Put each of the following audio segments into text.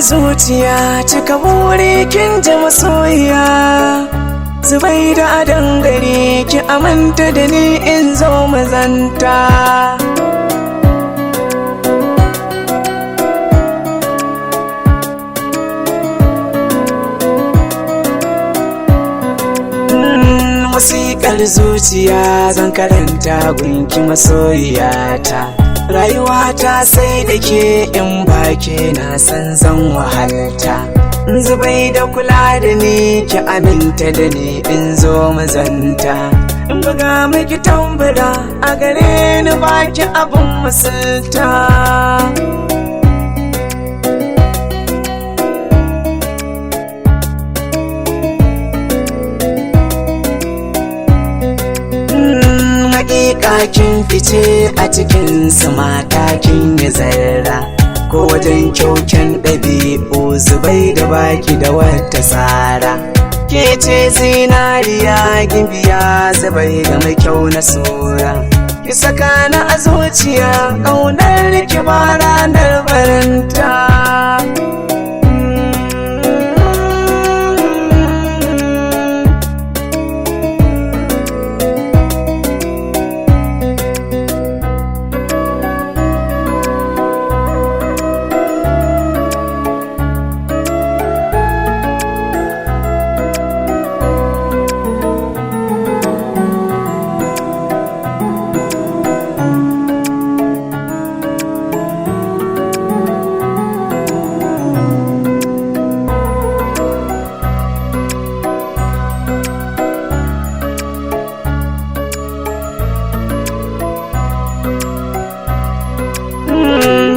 zuciya cika buri kin ji masoyiya Zubaida a dangare ki aminta da ni in zo mazanta Wasiƙar zuciya zan karanta gunki masoyiyata Rayuwata sai da ke in ba ke na san zan wahalta Zubaida kula da ni ki aminta da ni in zo mazanta In buga miki tambura a gare ni baki abin musulta Hakika kin fice a cikin su mata kin yi zarra Ko wajen kyauken ɗabi'u Zubaida baki da wata tsara Ke ce zinariya gimbiya Zubaida mai kyau na sura Ki saka na a zuciya ƙaunar ki ba ranar baranta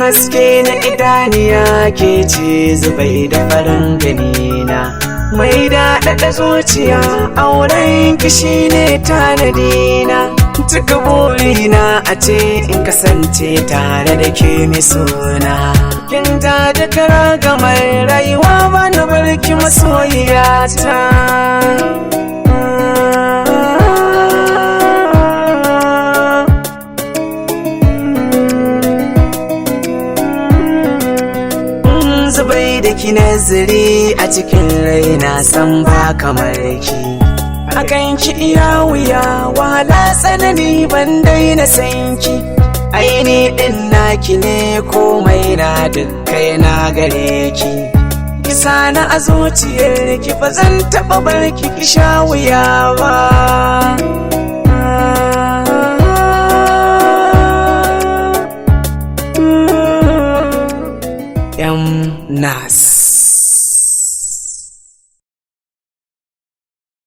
Haske na idaniya ke ce Zubaida farin ganina Mai daɗaɗa zuciya auren ki shine tanadina Cika burina a ce in kasance tare da ke mai suna Kin ta da karagamar rayuwa ba na barki masoyiyata Zubaida ki nazari a cikin raina san ba kamar ki Akan ki iya wuya wahala tsanani ban daina san ki Aini din naki ne komai na dukkai na gare ki Kisa na a zuciyar ki ba zan taɓa barki ki sha wuya ba Nas